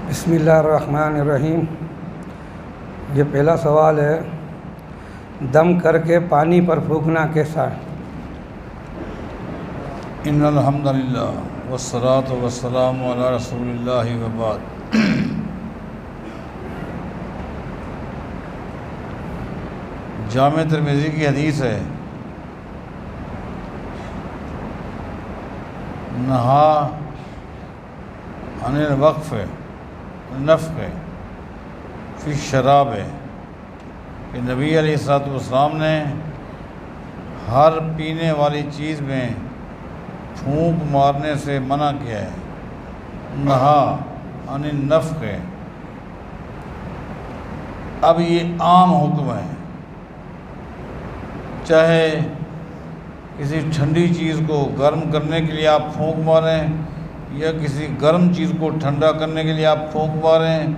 بسم اللہ الرحمن الرحیم۔ یہ پہلا سوال ہے، دم کر کے پانی پر پھونکنا کیسا ہے؟ ان الحمد للہ والصلاۃ والسلام علی رسول اللہ وبعد۔ جامع ترمذی کی حدیث ہے، نہا عن الوقف نفخ فی الشراب، کہ نبی علیہ الصلوۃ والسلام نے ہر پینے والی چیز میں پھونک مارنے سے منع کیا ہے۔ نہا عن النفخ، اب یہ عام حکم ہے، چاہے کسی ٹھنڈی چیز کو گرم کرنے کے لیے آپ پھونک ماریں، یا کسی گرم چیز کو ٹھنڈا کرنے کے لیے آپ پھونک ماریں،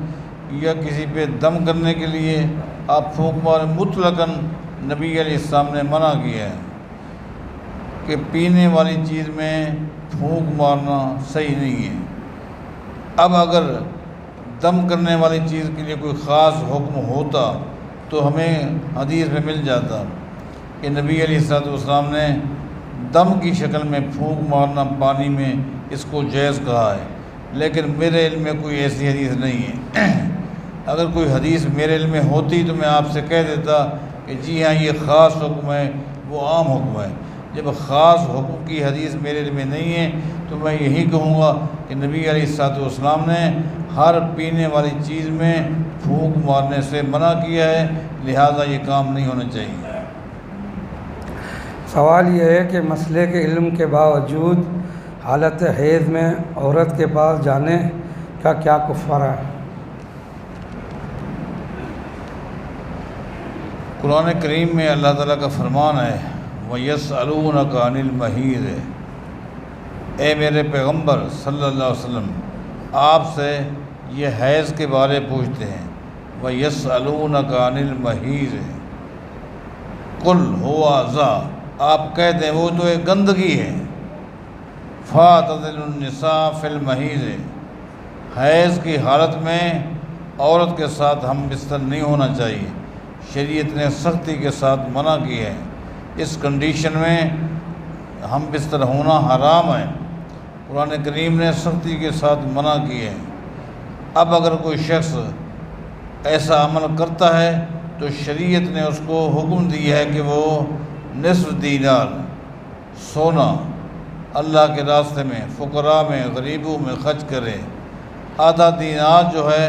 یا کسی پہ دم کرنے کے لیے آپ پھونک ماریں، مطلقاً نبی علیہ السلام نے منع کیا ہے کہ پینے والی چیز میں پھونک مارنا صحیح نہیں ہے۔ اب اگر دم کرنے والی چیز کے لیے کوئی خاص حکم ہوتا تو ہمیں حدیث میں مل جاتا کہ نبی علیہ الصلوۃ والسلام نے دم کی شکل میں پھونک مارنا پانی میں، اس کو جائز کہا ہے، لیکن میرے علم میں کوئی ایسی حدیث نہیں ہے۔ اگر کوئی حدیث میرے علم میں ہوتی تو میں آپ سے کہہ دیتا کہ جی ہاں یہ خاص حکم ہے، وہ عام حکم ہے۔ جب خاص حکم کی حدیث میرے علم میں نہیں ہے تو میں یہی کہوں گا کہ نبی علیہ الصلوۃ والسلام نے ہر پینے والی چیز میں پھونک مارنے سے منع کیا ہے، لہٰذا یہ کام نہیں ہونا چاہیے۔ سوال یہ ہے کہ مسئلے کے علم کے باوجود حالت حیض میں عورت کے پاس جانے کا کیا کفارہ ہے؟ قرآن کریم میں اللہ تعالیٰ کا فرمان ہے، وَيَسْأَلُونَكَ عَنِ الْمَحِيضِ، اے میرے پیغمبر صلی اللہ علیہ وسلم، آپ سے یہ حیض کے بارے پوچھتے ہیں۔ وَيَسْأَلُونَكَ عَنِ الْمَحِيضِ قُلْ هُوَ أَذًى، آپ کہتے ہیں وہ تو ایک گندگی ہے۔ فَاعْتَزِلُوا النِّسَاءَ فِي الْمَحِيضِ، حیض کی حالت میں عورت کے ساتھ ہم بستر نہیں ہونا چاہیے، شریعت نے سختی کے ساتھ منع کی ہے، اس کنڈیشن میں ہم بستر ہونا حرام ہے، قرآن کریم نے سختی کے ساتھ منع کی ہے۔ اب اگر کوئی شخص ایسا عمل کرتا ہے تو شریعت نے اس کو حکم دیا ہے کہ وہ نصف دینار سونا اللہ کے راستے میں، فقراء میں، غریبوں میں خرچ کرے۔ آدھا دینار جو ہے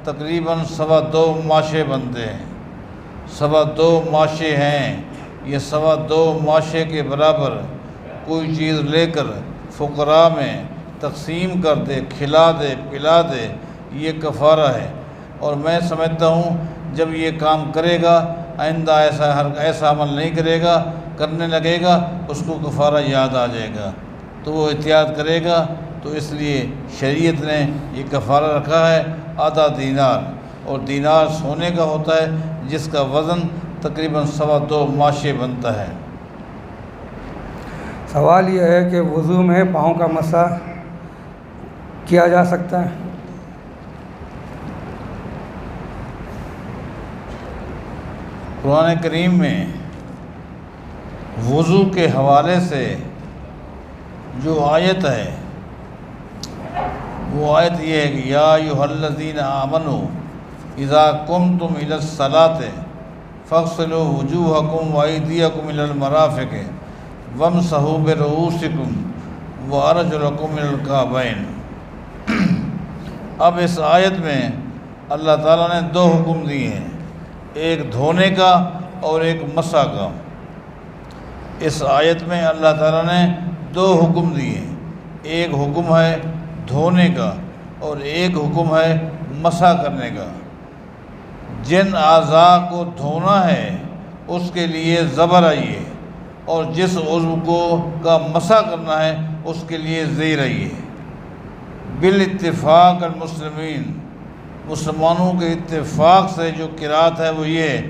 تقریباً 2.25 ماشے بنتے ہیں، 2.25 ماشے ہیں، یہ 2.25 ماشے کے برابر کوئی چیز لے کر فقراء میں تقسیم کر دے، کھلا دے، پلا دے، یہ کفارہ ہے۔ اور میں سمجھتا ہوں جب یہ کام کرے گا آئندہ ایسا عمل نہیں کرے گا، کرنے لگے گا اس کو کفارہ یاد آ جائے گا تو وہ احتیاط کرے گا، تو اس لیے شریعت نے یہ کفارہ رکھا ہے آدھا دینار، اور دینار سونے کا ہوتا ہے جس کا وزن تقریباً 2.25 ماشے بنتا ہے۔ سوال یہ ہے کہ وضو میں پاؤں کا مسح کیا جا سکتا ہے؟ قرآن کریم میں وضو کے حوالے سے جو آیت ہے وہ آیت یہ ہے کہ یا ایھا الذین آمنوا اذا قمتم الی الصلاۃ فاغسلوا وجوہکم وایدیکم الی المرافق وامسحوا برؤوسکم وارجلکم الی الکعبین۔ اب اس آیت میں اللہ تعالیٰ نے 2 حکم دیے ہیں، ایک دھونے کا اور ایک مسح کا۔ اس آیت میں اللہ تعالیٰ نے 2 حکم دیے ہیں، ایک حکم ہے دھونے کا اور ایک حکم ہے مسح کرنے کا۔ جن اعضاء کو دھونا ہے اس کے لیے زبر آئیے، اور جس عضو کا مسح کرنا ہے اس کے لیے زیر آئیے۔ بالاتفاق المسلمین، مسلمانوں کے اتفاق سے جو قرات ہے وہ یہ ہے،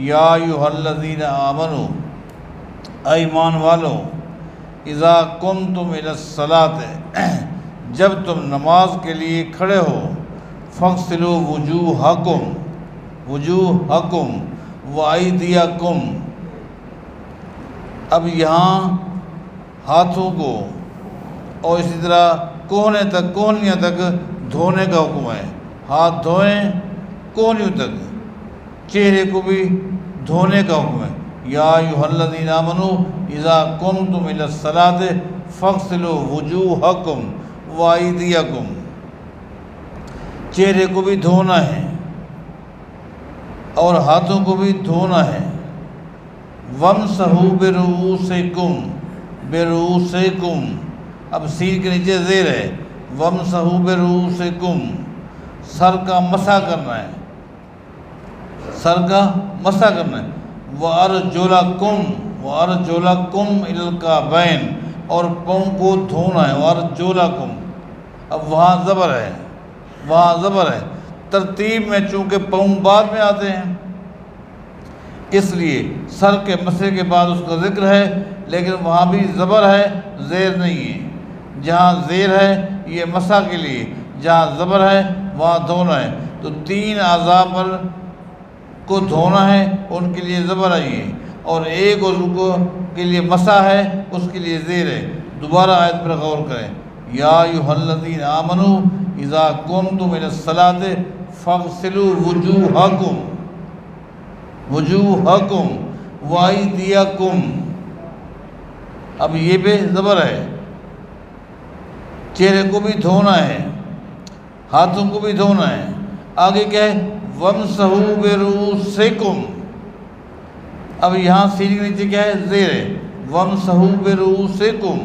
یا ایھا الذین آمنوا، اے ایمان والو، اذا قمتم الی الصلاۃ، جب تم نماز کے لیے کھڑے ہو، فَاغْسِلُوا وُجُوهَكُمْ وَأَيْدِيَكُمْ۔ اب یہاں ہاتھوں کو اور اسی طرح کوہنیاں تک دھونے کا حکم ہے۔ ہاتھ دھوئیں کوہنیوں تک، چہرے کو بھی دھونے کا حکم ہے۔ یا ایھا الذین آمنوا اذا قمتم الی الصلاۃ فاغسلوا وجوہکم وایدیکم، چہرے کو بھی دھونا ہے اور ہاتھوں کو بھی دھونا ہے۔ وامسحوا برؤوسکم، اب سین کے نیچے زیر ہے، وامسحوا برؤوسکم، سر کا مسح کرنا ہے، سر کا مسح کرنا ہے۔ وَأَرْجُلَکُمْ إِلَى الْکَعْبَیْن، اور پاؤں کو دھونا ہے۔ وَأَرْجُلَکُمْ، اب وہاں زبر ہے، ترتیب میں چونکہ پاؤں بعد میں آتے ہیں اس لیے سر کے مسح کے بعد اس کا ذکر ہے، لیکن وہاں بھی زبر ہے، زیر نہیں ہے۔ جہاں زیر ہے یہ مسح کے لیے، جہاں زبر ہے وہاں دھونا ہے۔ تو 3 اعضاء پر کو دھونا ہے، ان کے لیے زبر آئی ہے، اور ایک عضو کے لیے مسح ہے، اس کے لیے زیر ہے۔ دوبارہ آیت پر غور کریں، یا ایھا الذین آمنوا اذا قمتم الی الصلاۃ فاغسلوا وجوہکم وایدیکم، اب یہ بھی زبر ہے، چہرے کو بھی دھونا ہے، ہاتھوں کو بھی دھونا ہے۔ آگے کیا ہے؟ وَامْسَحُوا بِرُؤُوسِکُمْ، اب یہاں سین کے نیچے کیا ہے؟ زیر ہے، وَامْسَحُوا بِرُؤُوسِکُمْ،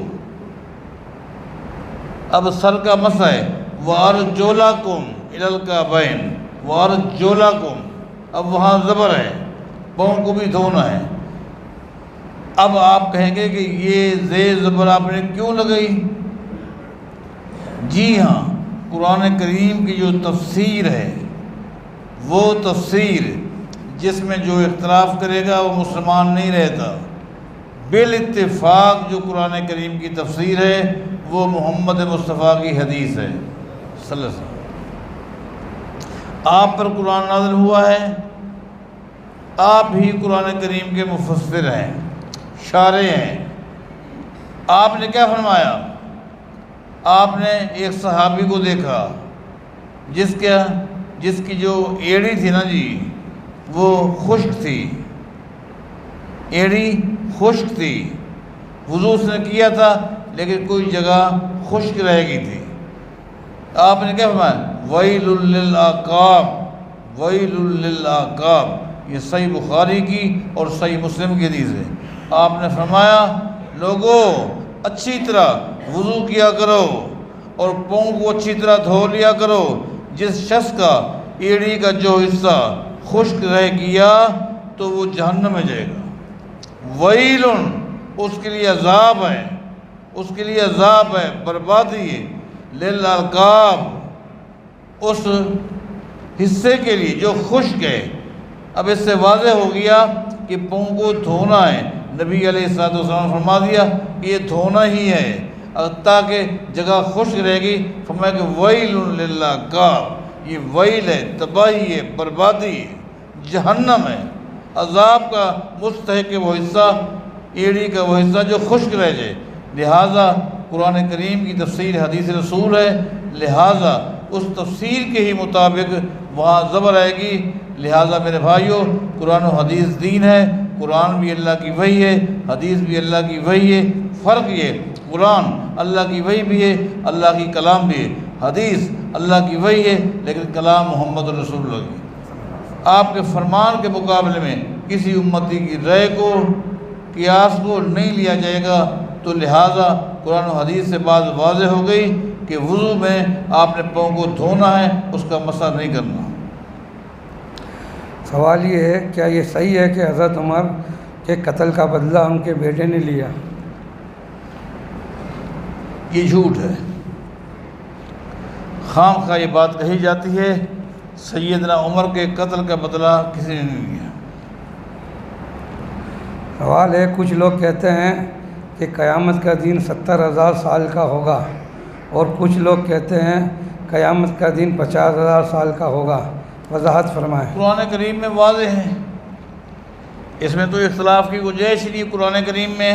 اب سر کا مسح ہے۔ وَأَرْجُلَکُمْ إِلَى الْکَعْبَیْن، وَأَرْجُلَکُمْ، اب وہاں زبر ہے، پاؤں کو بھی دھونا ہے۔ اب آپ کہیں گے کہ یہ زیر زبر آپ نے کیوں لگائی؟ جی ہاں، قرآن کریم کی جو تفسیر ہے، وہ تفسیر جس میں جو اختلاف کرے گا وہ مسلمان نہیں رہتا۔ بالاتفاق جو قرآن کریم کی تفسیر ہے وہ محمد مصطفیٰ کی حدیث ہے صلی اللہ علیہ وسلم۔ آپ پر قرآن نازل ہوا ہے، آپ ہی قرآن کریم کے مفسر ہیں، شارح ہیں۔ آپ نے کیا فرمایا؟ آپ نے ایک صحابی کو دیکھا جس کی جو ایڑی تھی نا جی وہ خشک تھی، ایڑی خشک تھی، وضو اس نے کیا تھا لیکن کوئی جگہ خشک رہ گئی تھی۔ آپ نے کیا فرمایا؟ وَيْلٌ لِّلْعَقَابِ، وَيْلٌ لِّلْعَقَابِ، یہ صحیح بخاری کی اور صحیح مسلم کی حدیث ہے۔ آپ نے فرمایا لوگوں اچھی طرح وضو کیا کرو اور پاؤں کو اچھی طرح دھو لیا کرو، جس شخص کا ایڑی کا جو حصہ خشک رہ گیا تو وہ جہنم میں جائے گا۔ ویلن، اس کے لیے عذاب ہے، اس کے لیے عذاب ہے، بربادی ہے۔ للعقاب، اس حصے کے لیے جو خشک ہے۔ اب اس سے واضح ہو گیا کہ پاؤں کو دھونا ہے۔ نبی علیہ الصلوۃ والسلام نے فرما دیا کہ یہ دھونا ہی ہے، تاکہ جگہ خشک رہے گی۔ فرمایا کہ ویل للعقاب، یہ ویل ہے، تباہی ہے، بربادی ہے، جہنم ہے، عذاب کا مستحق وہ حصہ، ایڑی کا وہ حصہ جو خشک رہ جائے۔ لہٰذا قرآن کریم کی تفسیر حدیث رسول ہے، لہٰذا اس تفسیر کے ہی مطابق وہاں زبر آئے گی۔ لہٰذا میرے بھائیوں، قرآن و حدیث دین ہے، قرآن بھی اللہ کی وحی ہے، حدیث بھی اللہ کی وحی ہے۔ فرق یہ، قرآن اللہ کی وحی بھی ہے، اللہ کی کلام بھی ہے، حدیث اللہ کی وحی ہے لیکن کلام محمد رسول اللہ کی۔ آپ کے فرمان کے مقابلے میں کسی امتی کی رائے کو، قیاس کو نہیں لیا جائے گا۔ تو لہٰذا قرآن و حدیث سے بات واضح ہو گئی کہ وضو میں آپ نے پاؤں کو دھونا ہے، اس کا مسح نہیں کرنا۔ سوال یہ ہے، کیا یہ صحیح ہے کہ حضرت عمر کے قتل کا بدلہ ان کے بیٹے نے لیا؟ یہ جھوٹ ہے، خام خواہ یہ بات کہی جاتی ہے۔ سیدنا عمر کے قتل کا بدلہ کسی نے نہیں لیا۔ سوال ہے، کچھ لوگ کہتے ہیں کہ قیامت کا دن 70,000 سال کا ہوگا، اور کچھ لوگ کہتے ہیں قیامت کا دن 50,000 سال کا ہوگا؟ وضاحت فرمائیں۔ قرآن کریم میں واضح ہے، اس میں تو اختلاف کی گنجائش نہیں۔ قرآن کریم میں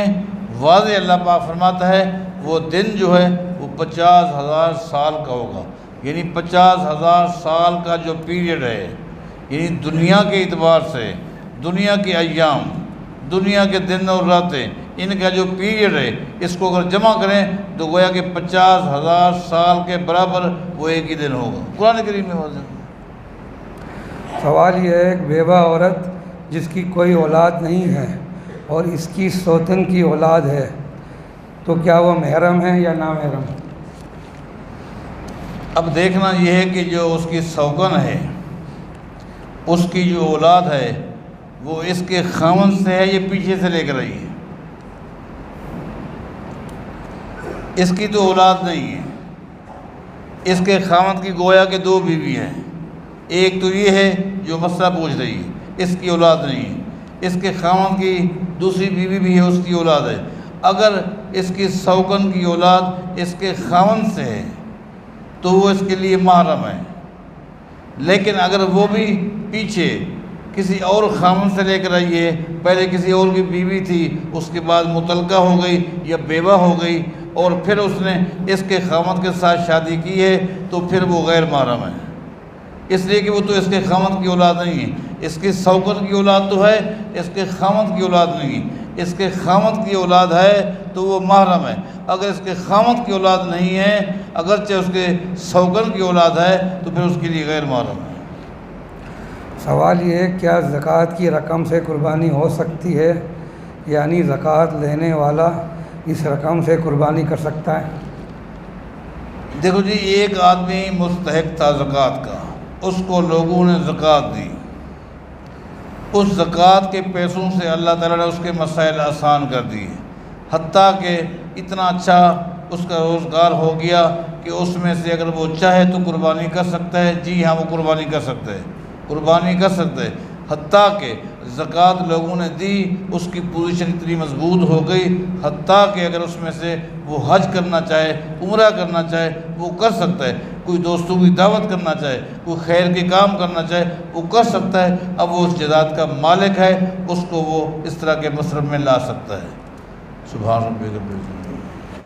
واضح اللہ پاک فرماتا ہے وہ دن جو ہے وہ 50,000 سال کا ہوگا، یعنی 50,000 سال کا جو پیریڈ ہے، یعنی دنیا کے اعتبار سے، دنیا کے ایام، دنیا کے دن اور راتیں، ان کا جو پیریڈ ہے، اس کو اگر جمع کریں تو گویا کہ 50,000 سال کے برابر وہ ایک ہی دن ہوگا۔ قرآن کریم میں واضح۔ سوال یہ ہے، ایک بیوہ عورت جس کی کوئی اولاد نہیں ہے اور اس کی سوتن کی اولاد ہے، تو کیا وہ محرم ہے یا نامحرم؟ اب دیکھنا یہ ہے کہ جو اس کی سوگن ہے، اس کی جو اولاد ہے وہ اس کے خاوند سے ہے یا پیچھے سے لے کر آئی ہے۔ اس کی تو اولاد نہیں ہے، اس کے خاوند کی گویا کہ 2 بیوی ہیں۔ ایک تو یہ ہے جو مسئلہ پوچھ رہی ہے، اس کی اولاد نہیں ہے، اس کے خاوند کی دوسری بیوی بھی ہے، اس کی اولاد ہے۔ اگر اس کی سوگن کی اولاد اس کے خاوند سے ہے تو وہ اس کے لیے محرم ہے، لیکن اگر وہ بھی پیچھے کسی اور خاوند سے لے کر آئی ہے، پہلے کسی اور کی بیوی تھی، اس کے بعد مطلقہ ہو گئی یا بیوہ ہو گئی اور پھر اس نے اس کے خاوند کے ساتھ شادی کی ہے، تو پھر وہ غیر محرم ہے، اس لیے کہ وہ تو اس کے خاوند کی اولاد نہیں ہے۔ اس کی سوگن کی اولاد تو ہے، اس کے خاوند کی اولاد نہیں ہے۔ اس کے خاوند کی اولاد ہے تو وہ محرم ہے، اگر اس کے خاوند کی اولاد نہیں ہے، اگرچہ اس کے سوگن کی اولاد ہے، تو پھر اس کے لیے غیر محرم ہے۔ سوال یہ ہے، کیا زکوٰۃ کی رقم سے قربانی ہو سکتی ہے؟ یعنی زکوٰۃ لینے والا اس رقم سے قربانی کر سکتا ہے؟ دیکھو جی، ایک آدمی مستحق تھا زکوٰۃ کا، اس کو لوگوں نے زکوٰۃ دی، اس زکوٰۃ کے پیسوں سے اللہ تعالیٰ نے اس کے مسائل آسان کر دیے، حتیٰ کہ اتنا اچھا اس کا روزگار ہو گیا کہ اس میں سے اگر وہ چاہے تو قربانی کر سکتا ہے۔ جی ہاں، وہ قربانی کر سکتا ہے، قربانی کر سکتا ہے، حتیٰ کہ زکوٰۃ لوگوں نے دی، اس کی پوزیشن اتنی مضبوط ہو گئی، حتیٰ کہ اگر اس میں سے وہ حج کرنا چاہے، عمرہ کرنا چاہے، وہ کر سکتا ہے، کوئی دوستوں کی دعوت کرنا چاہے، کوئی خیر کے کام کرنا چاہے، وہ کر سکتا ہے۔ اب وہ اس جائیداد کا مالک ہے، اس کو وہ اس طرح کے مصرف میں لا سکتا ہے۔ سبحان ربک رب العزت۔